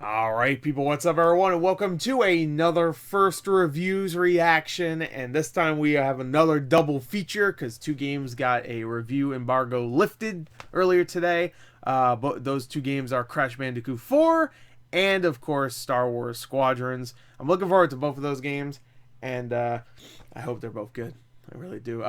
Alright, people, what's up, everyone, and welcome to another First Reviews reaction. And this time we have another double feature because two games got a review embargo lifted earlier today. But those two games are Crash Bandicoot 4 and, of course, Star Wars Squadrons. I'm looking forward to both of those games, and I hope they're both good. I really do.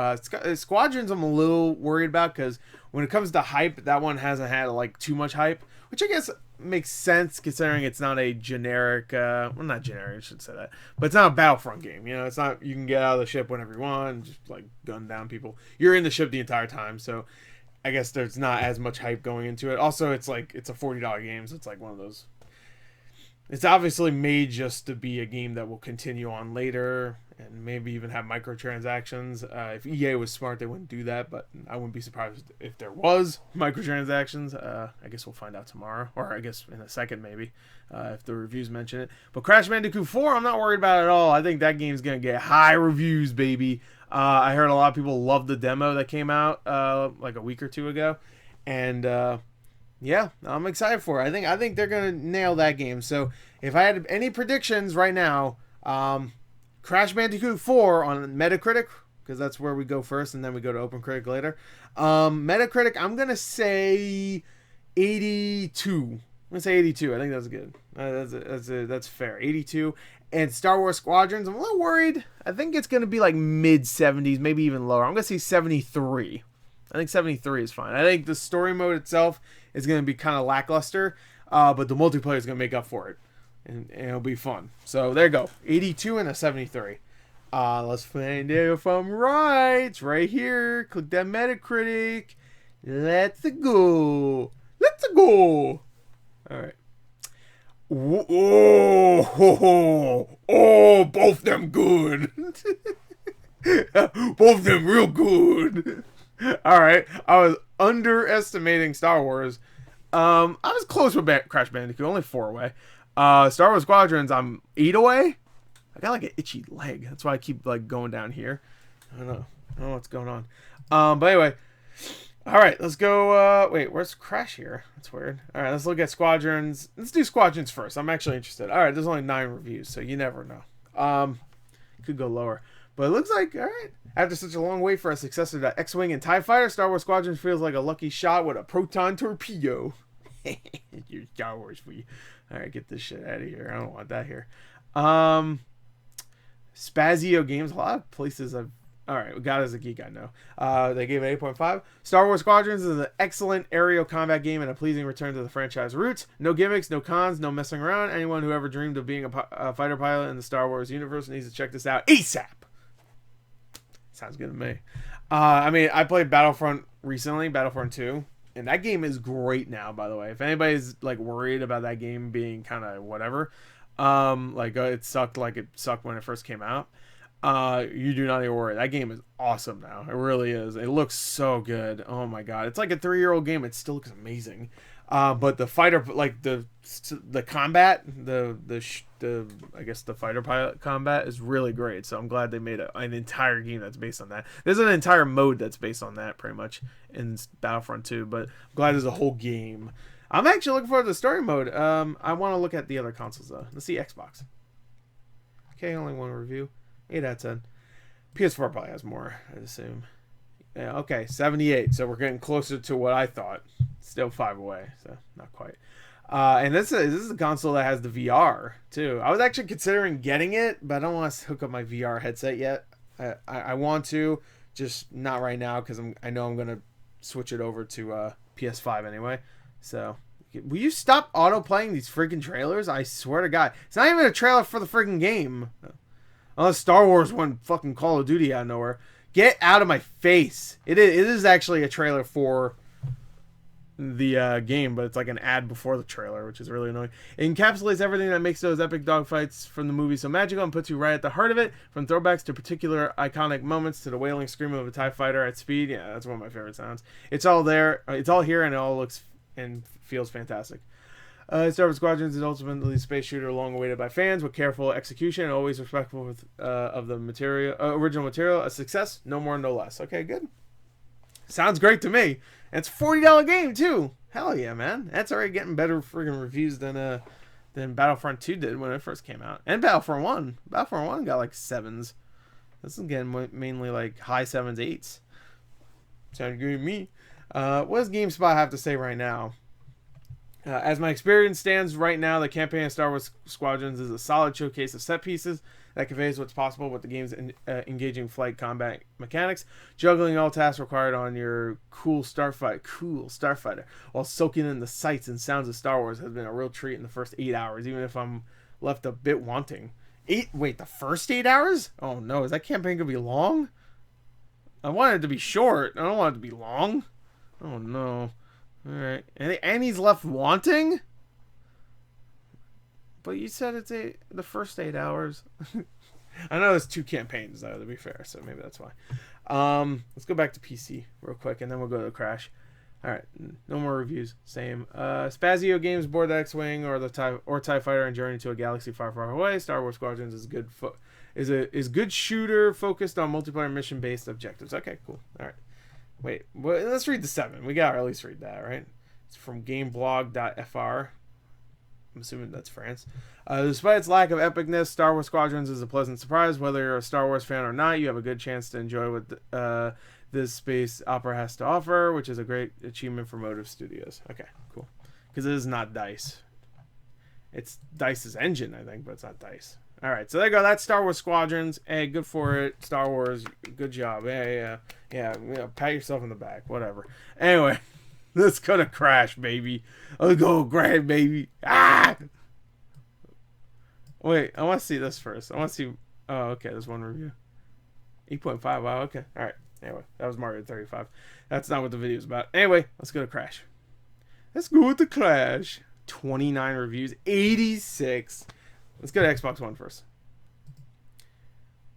Squadrons I'm a little worried about because when it comes to hype, that one hasn't had like too much hype, which I guess makes sense considering it's not a generic, well, not generic, I should say that, but it's not a Battlefront game. You know, it's not, you can get out of the ship whenever you want and just like gun down people. You're in the ship the entire time, so I guess there's not as much hype going into it. Also, it's like, it's a $40 game, so it's like one of those. It's obviously made just to be a game that will continue on later and maybe even have microtransactions. If EA was smart, they wouldn't do that, but I wouldn't be surprised if there was microtransactions. I guess we'll find out tomorrow, or I guess in a second maybe, if the reviews mention it. But Crash Bandicoot 4, I'm not worried about it at all. I think that game's going to get high reviews, baby. I heard a lot of people love the demo that came out like a week or two ago, and yeah, I'm excited for it. I think they're gonna nail that game. So if I had any predictions right now, Crash Bandicoot 4 on Metacritic, because that's where we go first, and then we go to OpenCritic later. Metacritic, I'm gonna say 82. I'm gonna say 82. I think that's good. That's fair. 82. And Star Wars Squadrons, I'm a little worried. I think it's gonna be like mid 70s, maybe even lower. I'm gonna say 73. I think 73 is fine. I think the story mode itself is going to be kind of lackluster, but the multiplayer is going to make up for it, and it'll be fun. So there you go, 82 and a 73. Let's find out if I'm right. It's right here. Click that Metacritic. Let's go. Let's go. All right. Oh, both them good. Both them real good. All right, I was underestimating Star Wars. I was close with Crash Bandicoot, only 4 away. Star Wars Squadrons, I'm 8 away. I got like an itchy leg. That's why I keep like going down here. I don't know what's going on. But anyway, all right, let's go. Wait, where's Crash here? That's weird. All right, let's look at Squadrons. Let's do Squadrons first. I'm actually interested. All right, there's only 9 reviews, so you never know. Could go lower. But it looks like, all right. After such a long wait for a successor to X-Wing and TIE Fighter, Star Wars Squadrons feels like a lucky shot with a proton torpedo. You're Star Wars for you. All right, get this shit out of here. I don't want that here. Spazio Games. A lot of places I've... All right, God is a Geek, I know. They gave it 8.5. Star Wars Squadrons is an excellent aerial combat game and a pleasing return to the franchise roots. No gimmicks, no cons, no messing around. Anyone who ever dreamed of being a fighter pilot in the Star Wars universe needs to check this out ASAP. Sounds good to me. I mean, I played Battlefront recently, Battlefront 2, and that game is great now, by the way. If anybody's like worried about that game being kind of whatever, it sucked like it sucked when it first came out, you do not need to worry. That game is awesome now. It really is. It looks so good. Oh my god. It's like a 3-year-old game. It still looks amazing. But the fighter, like the combat, I guess the fighter pilot combat is really great. So I'm glad they made an entire game that's based on that. There's an entire mode that's based on that pretty much in Battlefront 2, but I'm glad there's a whole game. I'm actually looking forward to the story mode. I want to look at the other consoles though. Let's see Xbox. Okay, only 1 review. 8 out of 10. PS4 probably has more, I'd assume. Yeah, okay, 78. So we're getting closer to what I thought. Still 5 away, so not quite. And this is a console that has the VR too. I was actually considering getting it, but I don't want to hook up my VR headset yet. I want to, just not right now because I know I'm gonna switch it over to PS5 anyway. So will you stop auto playing these freaking trailers? I swear to God, it's not even a trailer for the freaking game. Unless Star Wars won fucking Call of Duty out of nowhere. Get out of my face. It is actually a trailer for the game, but it's like an ad before the trailer, which is really annoying. It encapsulates everything that makes those epic dogfights from the movie so magical and puts you right at the heart of it, from throwbacks to particular iconic moments to the wailing scream of a TIE fighter at speed. Yeah, that's one of my favorite sounds. It's all there. It's all here, and it all looks and feels fantastic. Star Wars Squadrons is ultimately a space shooter long awaited by fans with careful execution and always respectful of the original material. A success, no more, no less. Okay, good. Sounds great to me. And it's a $40 game too. Hell yeah, man. That's already getting better friggin' reviews than than Battlefront 2 did when it first came out. And Battlefront 1. Battlefront 1 got like 7s. This is getting mainly like high 7s, 8s. Sounds good to me. What does GameSpot have to say right now? As my experience stands right now, the campaign of Star Wars Squadrons is a solid showcase of set pieces that conveys what's possible with the game's engaging flight combat mechanics, juggling all tasks required on your cool starfighter, while soaking in the sights and sounds of Star Wars has been a real treat in the first 8 hours, even if I'm left a bit wanting. The first 8 hours? Oh no, is that campaign gonna be long? I want it to be short. I don't want it to be long. Oh no. Alright. And he's left wanting? But you said it's the first 8 hours. I know there's 2 campaigns, though, to be fair, so maybe that's why. Let's go back to PC real quick, and then we'll go to Crash. Alright, no more reviews. Same. Spazio Games board the X-Wing or TIE Fighter and journey to a galaxy far, far away. Star Wars Squadrons is good shooter focused on multiplayer mission-based objectives. Okay, cool. Alright. Wait, let's read the 7. We gotta at least read that, right? It's from gameblog.fr. I'm assuming that's France. Despite its lack of epicness, Star Wars Squadrons is a pleasant surprise. Whether you're a Star Wars fan or not, you have a good chance to enjoy what this space opera has to offer, which is a great achievement for Motive Studios. Okay, cool. Because it is not DICE. It's DICE's engine, I think, but it's not DICE. All right, so there you go. That's Star Wars Squadrons. Hey, good for it. Star Wars, good job. Yeah, pat yourself in the back. Whatever. Anyway, let's go to Crash, baby. Let's go, Grand, baby. Ah! Wait, I want to see this first. I want to see... Oh, okay, there's one review. 8.5, wow, okay. All right, anyway, that was Mario 35. That's not what the video is about. Anyway, let's go to Crash. Let's go with the Crash. 29 reviews, 86... Let's go to Xbox One first.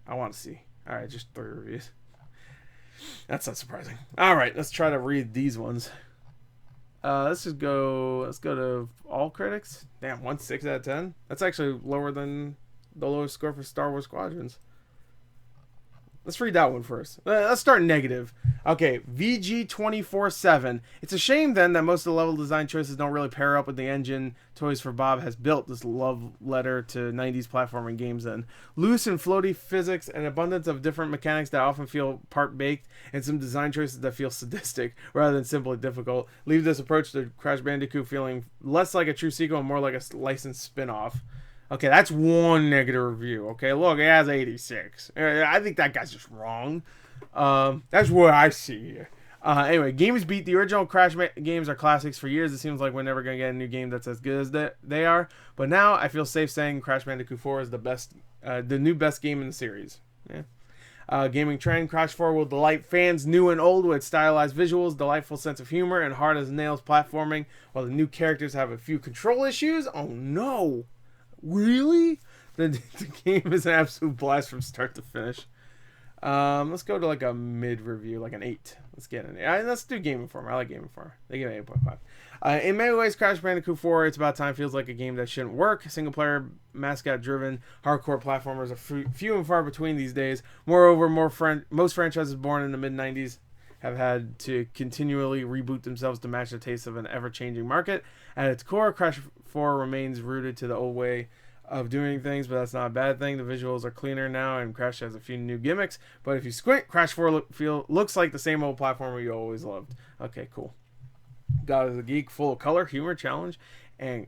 I want to see. All right, just 3 reviews. That's not surprising. All right, let's try to read these ones. Let's go to all critics. Damn, 1.6 out of 10. That's actually lower than the lowest score for Star Wars Squadrons. Let's read that one first. Let's start negative. Okay, VG247. It's a shame then that most of the level design choices don't really pair up with the engine Toys for Bob has built. This love letter to 90s platforming games then. Loose and floaty physics, an abundance of different mechanics that often feel part-baked, and some design choices that feel sadistic rather than simply difficult leave this approach to Crash Bandicoot feeling less like a true sequel and more like a licensed spin-off. Okay, that's one negative review. Okay, look, it has 86. I think that guy's just wrong. That's what I see here. Anyway, games beat the original Crash games are classics. For years, it seems like we're never going to get a new game that's as good as they are. But now, I feel safe saying Crash Bandicoot 4 is the new best game in the series. Yeah. Gaming trend, Crash 4 will delight fans new and old with stylized visuals, delightful sense of humor, and hard-as-nails platforming, while the new characters have a few control issues. Oh, no. Really? The game is an absolute blast from start to finish. Let's go to like a mid review, like an 8. Let's get an 8. Let's do Game Informer. I like Game Informer. They give it 8.5. In many ways, Crash Bandicoot 4, It's About Time feels like a game that shouldn't work. Single player, mascot driven, hardcore platformers are few and far between these days. Moreover, most franchises born in the mid 90s have had to continually reboot themselves to match the taste of an ever-changing market. At its core, Crash 4 remains rooted to the old way of doing things, but that's not a bad thing. The visuals are cleaner now, and Crash has a few new gimmicks. But if you squint, Crash 4 looks like the same old platformer you always loved. Okay, cool. God is a Geek, full of color, humor, challenge, and...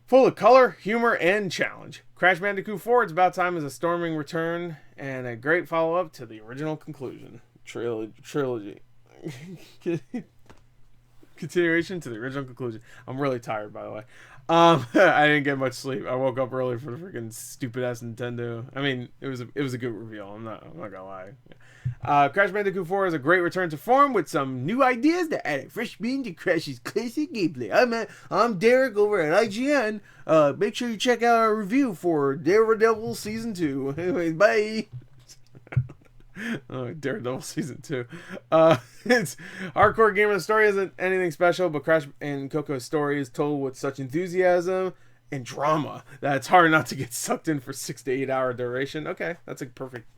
full of color, humor, and challenge. Crash Bandicoot 4, It's About Time is a storming return and a great follow-up to the original conclusion. Trilogy. Continuation to the original conclusion. I'm really tired, by the way. I didn't get much sleep. I woke up early for the freaking stupid ass Nintendo. I mean, it was a good reveal. I'm not gonna lie. Crash Bandicoot 4 is a great return to form with some new ideas that add a fresh spin to Crash's classic gameplay. I'm Derek over at IGN. Make sure you check out our review for Daredevil Season 2. Anyways, bye. Oh, Daredevil Season 2. It's hardcore gamer. The story isn't anything special, but Crash and Coco's story is told with such enthusiasm and drama that it's hard not to get sucked in for 6 to 8 hour duration. Okay, that's a perfect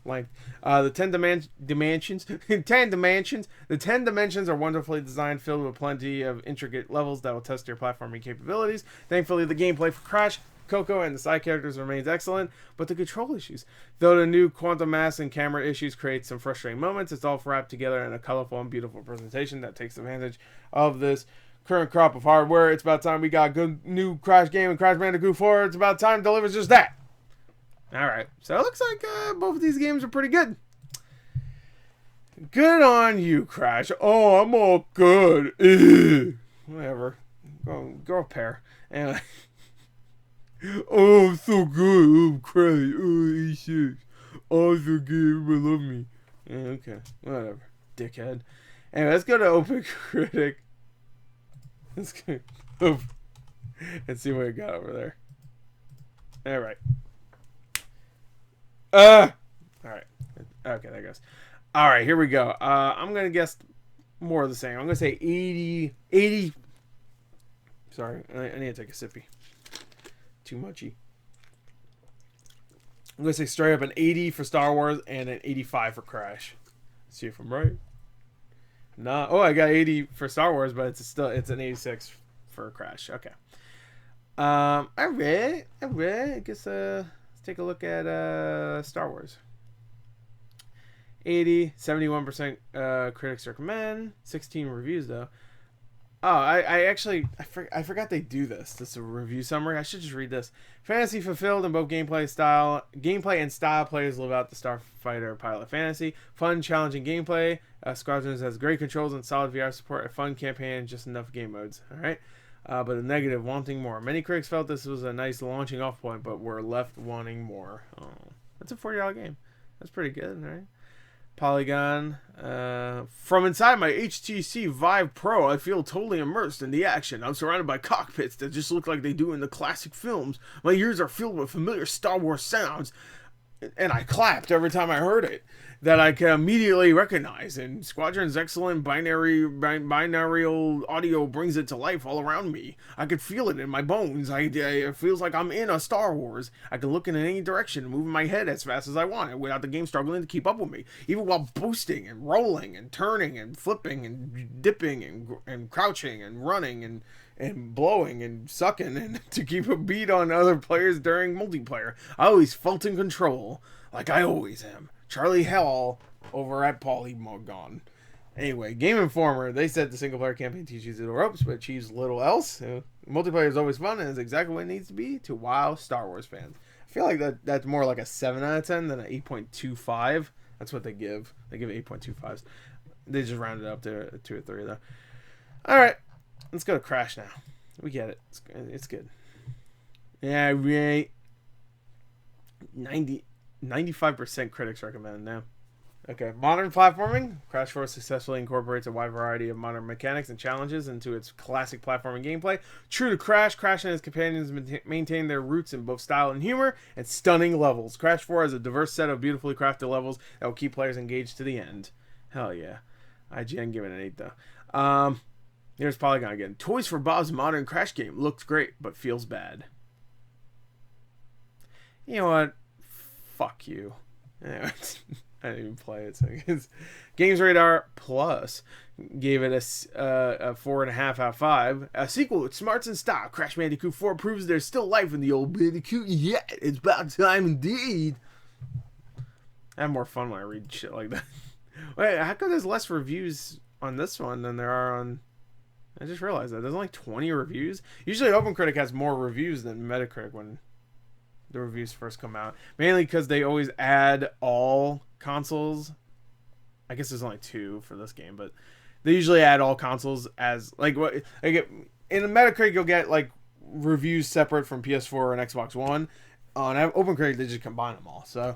length. The 10 dimensions, 10 dimensions. The 10 dimensions are wonderfully designed, filled with plenty of intricate levels that will test your platforming capabilities. Thankfully, the gameplay for Crash, Coco, and the side characters remains excellent, but the control issues, though the new quantum mass and camera issues create some frustrating moments, it's all wrapped together in a colorful and beautiful presentation that takes advantage of this current crop of hardware. It's about time we got a good new Crash game and Crash Bandicoot 4. It's about time delivers just that. Alright, so it looks like both of these games are pretty good. Good on you, Crash. Oh, I'm all good. Ugh. Whatever. Go repair. Anyway. Oh, I'm so good. Oh, I'm crying. Oh, shit. Oh, I'm so good. Everybody love me. Yeah, okay. Whatever. Dickhead. Anyway, let's go to Open Critic. Let's go and see what we got over there. Alright. Alright. Okay, there goes. Alright, here we go. I'm going to guess more of the same. I'm going to say 80. Sorry, I need to take a sippy. Too muchy. I'm going to say straight up an 80 for Star Wars and an 85 for Crash. Let's see if I'm right. No. Oh, I got 80 for Star Wars, but it's an 86 for Crash. Okay. Alright. I guess let's take a look at Star Wars. 80, 71% critics recommend. 16 reviews though. Oh, I forgot they do this. This is a review summary. I should just read this. Fantasy fulfilled in both gameplay and style. Players live out the starfighter pilot fantasy. Fun, challenging gameplay. Squadrons has great controls and solid VR support. A fun campaign and just enough game modes. All right. But a negative, wanting more. Many critics felt this was a nice launching off point, but were left wanting more. Oh, that's a $40 game. That's pretty good, right? Polygon. From inside my HTC Vive Pro, I feel totally immersed in the action. I'm surrounded by cockpits that just look like they do in the classic films. My ears are filled with familiar Star Wars sounds, and I clapped every time I heard it, that I can immediately recognize. And Squadron's excellent binaural audio brings it to life all around me. I could feel it in my bones. It feels like I'm in a Star Wars. I can look in any direction, moving my head as fast as I want, without the game struggling to keep up with me, even while boosting and rolling and turning and flipping and dipping and crouching and running and blowing and sucking and to keep a beat on other players during multiplayer. I always felt in control, like I always am. Charlie Hell over at Polygon. Anyway, Game Informer, they said the single-player campaign teaches you the ropes, but achieves little else. Multiplayer is always fun and is exactly what it needs to be to wow Star Wars fans. I feel like that's more like a 7 out of 10 than an 8.25. That's what they give. They give 8.25s. They just round it up to 2 or 3, though. Alright, let's go to Crash now. We get it. It's good. Yeah, right. 95% critics recommend now. Okay, modern platforming. Crash 4 successfully incorporates a wide variety of modern mechanics and challenges into its classic platforming gameplay. True to Crash, Crash and his companions maintain their roots in both style and humor and stunning levels. Crash 4 has a diverse set of beautifully crafted levels that will keep players engaged to the end. Hell yeah. IGN giving it an 8 though. Here's Polygon again. Toys for Bob's modern Crash game. Looks great, but feels bad. You know what? Fuck you. Anyway, I didn't even play it. So Games Radar Plus gave it a 4.5 out of 5. A sequel with smarts and style. Crash Bandicoot 4 proves there's still life in the old Bandicoot. Yeah, it's about time indeed. I have more fun when I read shit like that. Wait, how come there's less reviews on this one than there are on... I just realized that. There's only 20 reviews. Usually OpenCritic has more reviews than Metacritic when the reviews first come out. Mainly because they always add all consoles. I guess there's only 2 for this game, but they usually add all consoles as... like what in a Metacritic, you'll get like reviews separate from PS4 and Xbox One. On OpenCritic, they just combine them all. So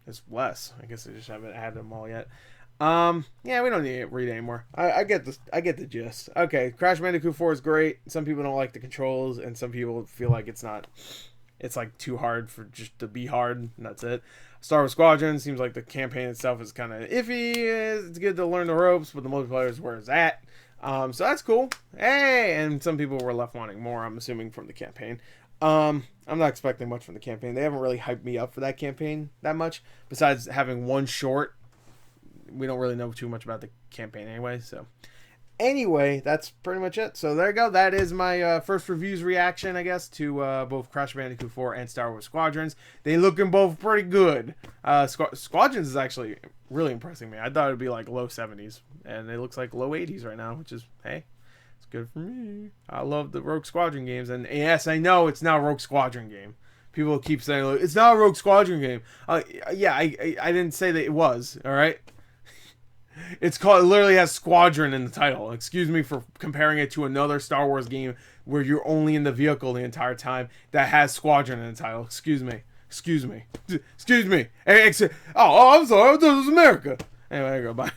it's less. I guess they just haven't added them all yet. Yeah, we don't need to read anymore. I get this. I get the gist. Okay, Crash Bandicoot 4 is great. Some people don't like the controls, and some people feel like it's not. It's like too hard for just to be hard, and that's it. Star Wars Squadrons seems like the campaign itself is kind of iffy. It's good to learn the ropes, but the multiplayer is where it's at. So that's cool. Hey, and some people were left wanting more, I'm assuming, from the campaign. I'm not expecting much from the campaign. They haven't really hyped me up for that campaign that much. Besides having one short, we don't really know too much about the campaign anyway. So, anyway, that's pretty much it. So there you go. That is my first reviews reaction, I guess, to both Crash Bandicoot 4 and Star Wars Squadrons. They looking both pretty good. Squadrons is actually really impressing me. I thought it'd be like low 70s, and it looks like low 80s right now, which is, hey, it's good for me. I love the Rogue Squadron games, and yes, I know it's not a Rogue Squadron game. People keep saying it's not a Rogue Squadron game. Yeah, I didn't say that it was. All right. It's called. It literally has Squadron in the title. Excuse me for comparing it to another Star Wars game where you're only in the vehicle the entire time that has Squadron in the title. Excuse me. Excuse me. Excuse me. Oh, I'm sorry. I thought it was America. Anyway, there you go. Bye.